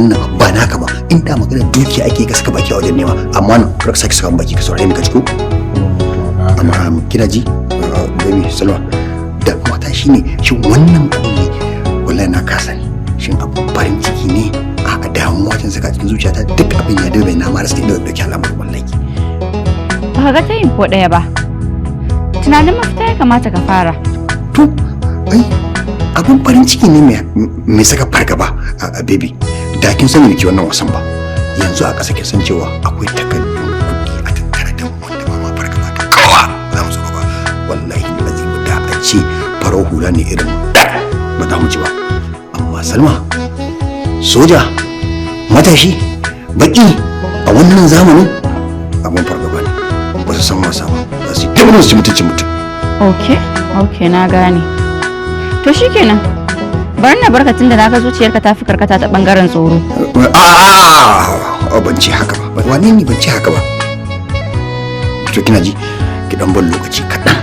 wannan ba naka ba in da magana dukiya ake ka saka baki a wajen nema amma nan ka saki saka baki ka saurare ni ka ciko amma kina ji baby Salwa da mata shine shin wannan komai wallahi na kasa ne shin abu farin ciki ne a damuwa tun saka cikin zuciyata duk abin ya dabe na mara sai da dauki al'amarin wallahi ba ga ta yin ko daya ba tunanin mafita ya kamata ka fara to ai abin farin ciki ne mai saka fargaba a baby da kin sani da ke wannan wasan ba yanzu a ƙasa kin san cewa akwai takardun kuɗi a tattare da wanda ba ma fargaba da kawa za mu tsoro ba wallahi lazimi da a ce farar hula ne irin da ba za mu ci ba amma Salma soja matashi baki a wannan zamanin abin fargaba ne ba su san wasa ba za su yi duk su mutuncin mutum okay na gane to shikenan bari na barka tunda naga zuciyarka ta fi karkata ta bangaren tsoro ban ce haka ba wane ne ban ce haka ba to kina ji ki dan ban lokaci kaɗan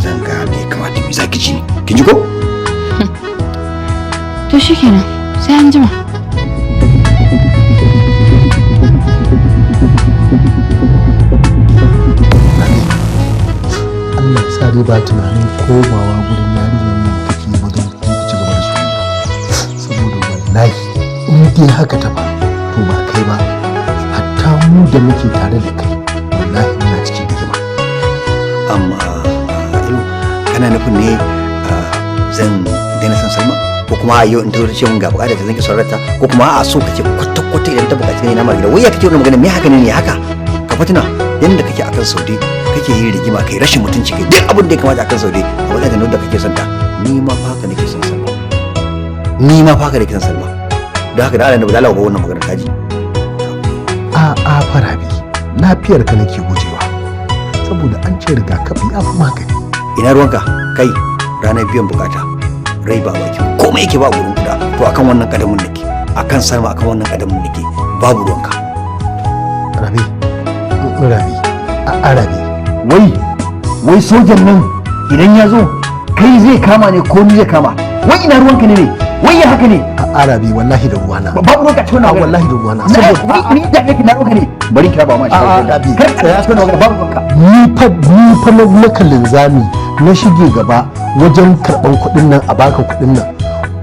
zan ga me kamata mi zaki ji kin ji ko to shikenan sai an jima Allah ya sa dai ba tunanin komawa gurin yarinyar nan take ba don ku ci gaba da soyayya saboda wallahi in dai haka ta ba to ba kai ba hatta mu da muke tare da kai wallahi muna cikin rigima amma ilu kana nufin ne zan daina san Salma ko kuma yau in tawo ce mun ga bukata zan ki saurata ko kuma a so kake kwata idan ta bukaci ne na magana wai ya kake wannan magana me haka ne haka ka fatina yanda kake akan Saudi kake yin rigima kai rashin mutunci kai duk abin da ya kamata akan Saude a wajen da kake son ta ni ma fa haka nake son Salma ni ma fa haka nake son Salma don haka da Allah da Allah ba wannan magana kaji a Farabi lafiyar ka nake gujewa saboda an ce rigakafi ya fi magani ina ruwanka kai ranar biyan bukata rai ba baki komai yake ba gurin guda to akan wannan kadamin nake akan Salma akan wannan kadamin nake babu ruwanka Rabi Arabi wai sojan nan idan ya zo kai zai kama ne ko ni zai kama wai ina ruwanka ne wai ya haka ne a Arabi wallahi da ruwana babu ruwanka cikin wannan wallahi da ruwana saboda ni da kake na ruwanka ne bari kira ba ma shi Arabi kai ya cikin wannan babu ruwanka ni fa na kallin zami na shige gaba wajen karban kuɗin nan a baka kuɗin nan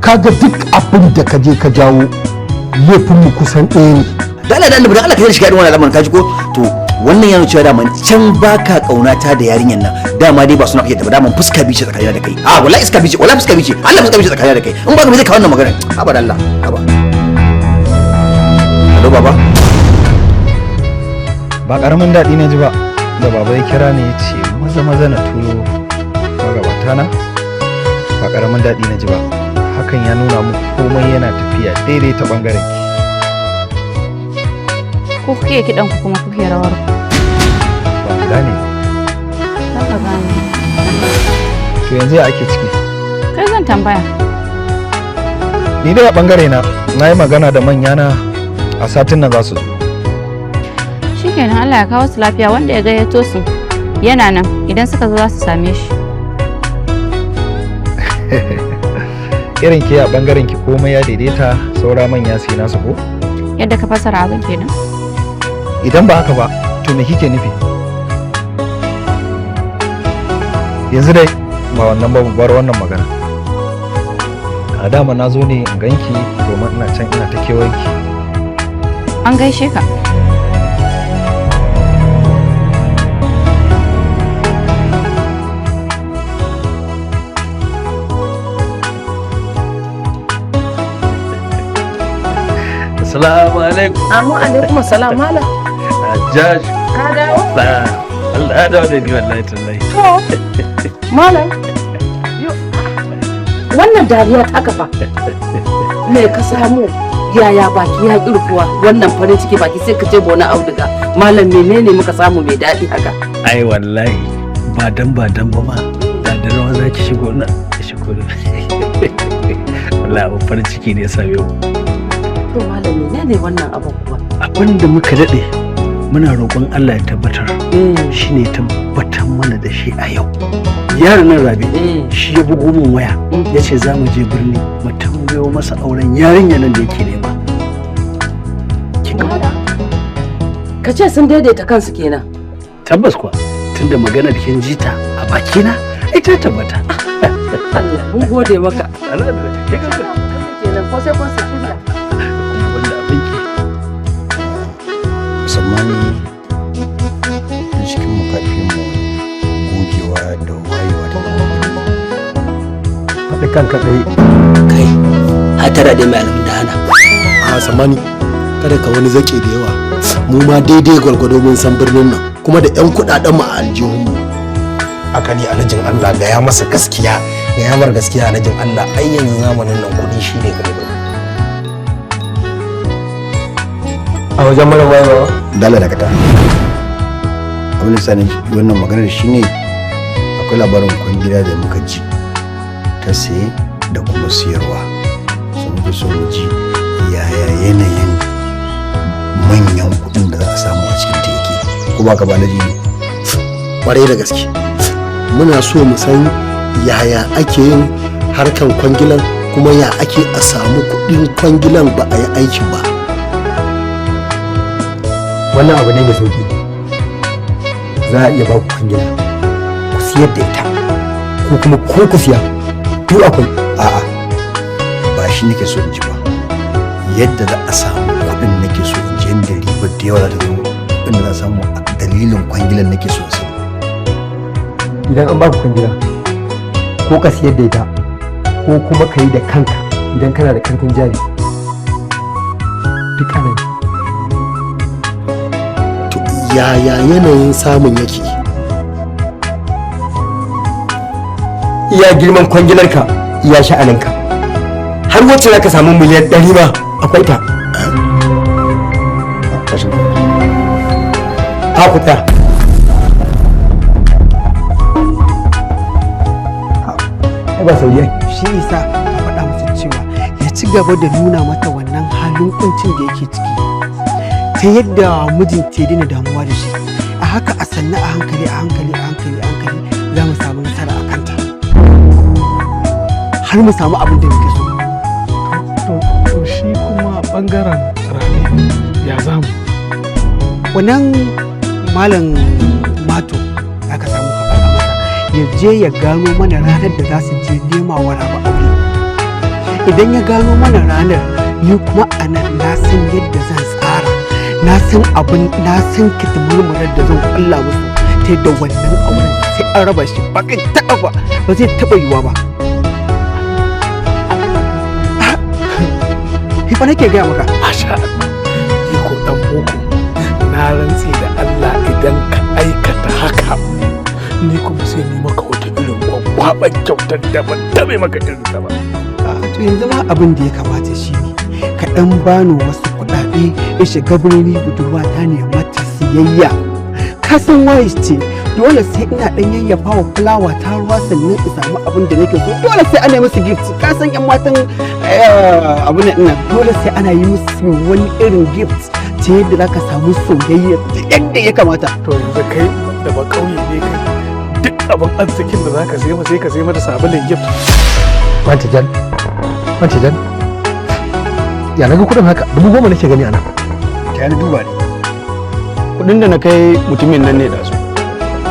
kaga duk abin da ka je ka jawo laifin mu kusan ɗaya ne da Allah ka shiga irin wannan lamarin kaji ko to wannan yana cewa daman can baka kaunata da yarinyar nan dama dai ba suna kake ta ba daman fuska bice tsakanina da kai wallahi fuska bice Allah fuska bice tsakanina da kai in ba ka me zai ka wannan magana haba da Allah haba hello baba ba karamin daɗi na ji ba da baba ya kira ne ya ce maza na turo magabata na ba karamin daɗi na ji ba hakan ya nuna mu komai yana tafiya daidai ta bangaren ki ko kuke kiɗan ku kuma kuke rawar ku ba gane ka gane to yanzu ya ake ciki kai zan tambaya ni dai a bangare na yi magana da manya na a satin nan za su zo shikenan Allah ya kawo su lafiya wanda ya gayyato su yana nan idan suka zo za su same shi irin ke a bangaren ki komai ya daidaita saura manya sai nasu ko yadda ka fasara abin kenan idan ba haka ba to me kike nufi yanzu dai ba wannan ba bar wannan magana a dama na zo ne in ganki domin ina can ina ta kewanki an gaishe ka Assalamu alaikum. Amma alaikum assalam malam. Hajjaj. Ka dawo? Allah ya dawo da ni wallahi tallahi. To. Malam. Wannan dariya ta kafa. Me ka samu? Yaya baki ya kirkuwa wannan farin ciki baki sai ka ce bona auduga. Malam menene muka samu mai daɗi haka? Ai wallahi ba dan ba ma. Da rawa za ki shigo na ki shigo. Wallahi farin ciki ne ya same mu. To malam menene wannan abin kuwa? Abin da muka daɗe muna roƙon Allah ya tabbatar shine tabbatar mana da shi a yau. Yaron nan Rabi shi ya bugo min waya ya ce za mu je birni mu tambayo masa auren yarinya nan da yake nema. ka ce sun daidaita kansu kenan. Tabbas kuwa tunda magana da kin jita a bakina ita tabbata. Allah mun gode maka. Allah da ke kanka Kenan ko sai kun saki da. wanda abinki. musamman da cikin mukafi mu gogewa da wayewa da faɗi kanka ɗaya. Kai hatara da mai almudana. A samani kada ka wani zake da yawa, mu ma daidai gwargwado mun san birnin nan kuma da 'yan kuɗaɗen mu a aljihunmu. Haka ne alhajin Allah ga ya masa gaskiya, ga ya mar gaskiya alhajin Allah, ai yanzu zamanin nan kuɗi shi ne gaba. A wajen mara wayewa dala da kata abin da sani wannan maganar shine akwai labarin kwangila da muka ji ta saye da kuma siyarwa, su muke so mu ji yaya yanayin manyan kuɗin da za a samu a cikin ta yake, ko ba ka ba na ji ne? Ƙwarai da gaske muna so mu san yaya ake yin harkan kwangilan kuma ya ake a samu kuɗin kwangilan ba a yi aikin ba. wannan abu ne mai sauki, za a iya ba ku kwangila ku siyar da ita ko kuma ko ku siya duk akwai. A'a ba shi nake so in ji ba, yadda za a samu kuɗin nake so in ji, yadda ribar da yawa za ta zo inda za a samu a dalilin kwangilan nake so in sani. Idan an ba ku kwangila ko ka siyar da ita ko kuma ka yi da kanka idan kana da kantin jari duk ana yi. To yaya yanayin samun yake? Iya girman kwangilarka iya sha'aninka, har wacce za ka samu miliyan 100 ma akwai ta. Hakuta ba sauye shi isa ka faɗa masa cewa ya ci gaba da nuna mata wannan halin kuncin da yake ciki ta yadda mijin ta daina damuwa da shi, a haka a sannu a hankali a hankali a hankali a hankali za mu samu nasara a kanta har mu samu abin da muke so. To shi kuma bangaren rami ya zamu. Wannan malam mato za ka samu ka faɗa masa ya je ya gano mana ranar da za su je nema wa raba aure. Idan ya gano mana ranar, ni kuma a nan na san yadda zan tsara, na san abin, na san kitimurmurar da zan kulla musu ta yadda wannan auren sai an raba shi ba kai taɓa ba zai taɓa yiwuwa ba. Hifa nake gaya maka. Masha Allah, ni ko dan boko na rantse da Allah idan ka aikata haka ni kuma sai ni maka wata irin gwagwaban kyautar da ban taɓa maka irin ta ba. To yanzu ma abin da ya kamata shi ne ka ɗan bani wasu kuɗaɗe in shiga birni budurwa ta ne mata siyayya. Ka san wayes ce dole sai ina ɗan yayyafa wa fulawa ta ruwa sannan in samu abin da nake so, dole sai ana yi musu gift. Ka san yan matan abin nan dole sai ana yi musu wani irin gift ta yadda za ka samu soyayya yadda ya kamata. To yanzu kai da ba ƙauye ne kai duk abin arzikin da zaka sai sai ka sai mata sabulin gift. Mantijan, Mantijan, ya naga kudin haka 10,000 nake gani ana. Ta ni duba ne. Kudin da na kai mutumin nan ne da su.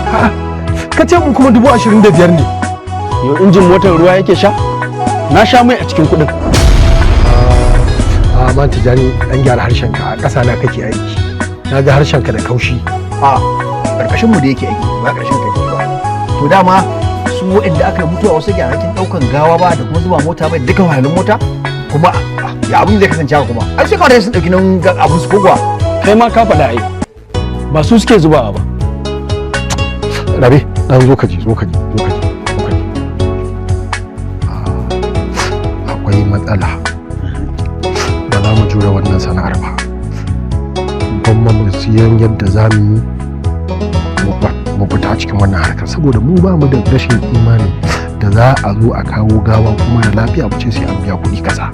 A'a, ka ce mun kuma 25,000 ne. Yo injin motar ruwa yake sha? Na sha mai a cikin kudin. A Mantijan dan gyara harshenka, a ƙasa na kake aiki. Na ga harshenka da kaushi. A ƙarƙashin mu da yake aiki ba ƙarshen ka ba. To dama su waɗanda aka mutu a wasu gyarakin ɗaukan gawa ba da kuma zuba mota ba duka wahalun mota kuma ya abin zai kasance haka kuma an sai kawai sun ɗauki nan abin su kogwa. Kai ma ka faɗa ai. Ba su suke zubawa ba. Rabe, dan zo ka ji, zo ka ji, zo ka ji, zo ka ji. Akwai matsala. Ba za mu jure wannan sana'ar ba. Gwamma mu siyan yadda za mu yi mu fita cikin wannan harkar saboda mu ba mu da rashin imani da za a zo a kawo gawa kuma da lafiya mu ce sai an biya kuɗi kasa.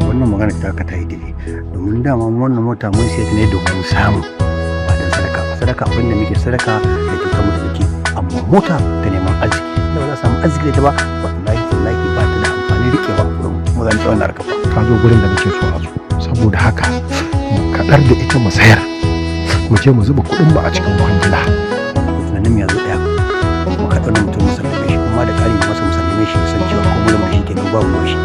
Wannan magana ta ka ta yi daidai domin dama wannan mota mun siya ta ne domin samu ba don sadaka ba. Sadaka abin da muke sadaka da kyautar mu da muke, amma mota ta neman arziki da ba za a samu arziki da ita ba wallahi wallahi ba ta da amfani rikewa kuma za mu tsawon harkar ba. Ka zo gurin da nake so a zo saboda haka mu kaɗar da ita mu sayar mu je mu zuba kuɗin mu a cikin kwangila. Tunanin ya zo ɗaya mu kaɗa wani mutum mu sallame shi kuma da ƙari masa mu sallame shi san cewa ko mu shi kenan babu ruwan shi.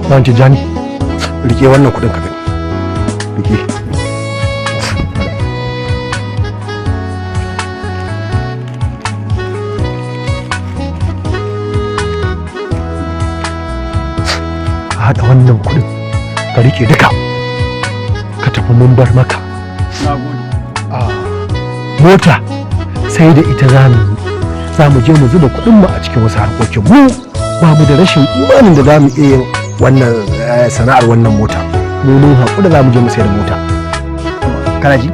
Nan Tijjani rike wannan kuɗin ka gani rike. Haɗa wannan kuɗin ka rike duka ka tafi mun bar maka mota sai da ita za mu je mu zuba kuɗin mu a cikin wasu harkokin mu ba mu da rashin imanin da za mu iya wannan sana'ar wannan mota mu mun haƙura za mu je mu sayar da mota. Kana ji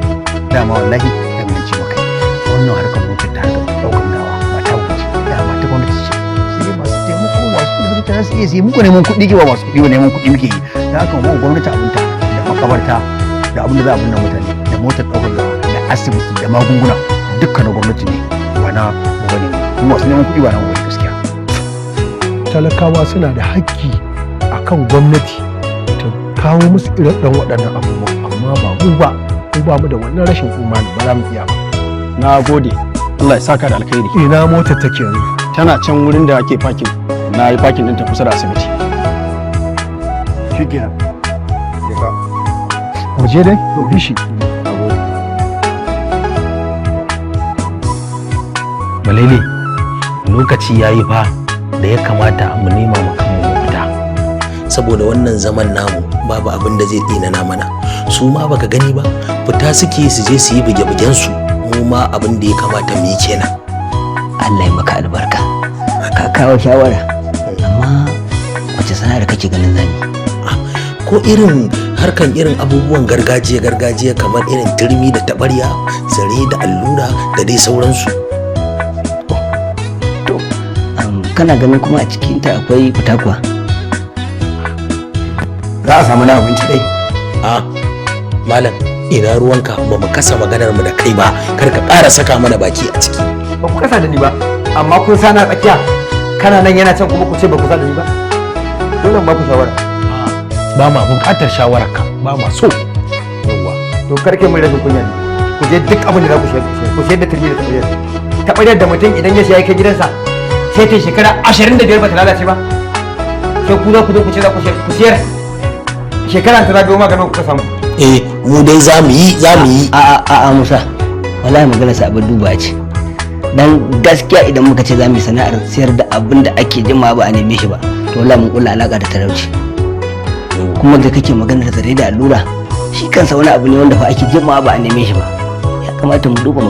dama wallahi danganci maka wannan harkar motar ta harkar ɗaukar gawa ba ta wuce dama ta gwamnati ce sai masu taimako masu kuɗi suka tana su iya sai muku neman kuɗi ba masu kuɗi ba neman kuɗi muke yi da haka mu gwamnati abinta da makabarta da abin da za a binne mutane da motar ɗaukar gawa da asibiti da magunguna dukkan na gwamnati ne ba na mu bane mu masu neman kuɗi ba na mu bane gaskiya. Talakawa suna da haƙƙi akan gwamnati ta kawo musu irin waɗannan abubuwa amma ba mu ba mu da wannan rashin imani ba za mu iya ba. Na gode, Allah ya saka da alkhairi. Ina motar take yanzu? Tana can wurin da ake parking. Na yi parking ɗinta kusa da asibiti. Shikenan. Mu je dai, mu bi shi. Malele, lokaci ya yi fa da ya kamata mu nema mu kanmu mafita. Saboda wannan zaman namu babu abin da zai tsinana mana. Su ma baka gani ba, fita suke su je su yi buge-bugen su. Mu ma abin da ya kamata mu yi kenan. Allah ya maka albarka. Ka kawo shawara. Amma wace sana'ar kake ganin zani? Ko irin harkan irin abubuwan gargajiya kamar irin turmi da taɓarya, zare da allura da dai sauransu. Kana ganin kuma a cikinta akwai fita kuwa? Za a samu na abinci dai. Malam ina ruwanka ba mu kasa maganar mu da kai ba, kar ka ƙara saka mana baki a ciki. Ba ku kasa da ni ba, amma kun sana tsakiya kana nan yana can kuma ku ce ba ku sa da ni ba. Dole ba ku shawara. Ba ma buƙatar shawararka, ba ma so. Yawwa. To karke mun rashin kunya ne. Ku je duk abin da za ku shayar, ku shayar da turmi da taɓaryar. Taɓaryar da mutum idan ya siya kai gidansa sai ta shekara 25 ba ta lalace ba. Sai ku za ku zo ku ce za ku siyar. Shekara ta zagayo maganin kuka samu. Mu dai za mu yi. A'a Musa, wallahi magana sa abin duba ce. Dan gaskiya idan muka ce za mu yi sana'ar sayar da abin da ake jima ba a neme shi ba, to wallahi mun kulla alaka da talauci. Kuma da kake magana da zare da allura, shi kansa wani abu ne wanda fa ake jima ba a neme shi ba. Ya kamata mu duba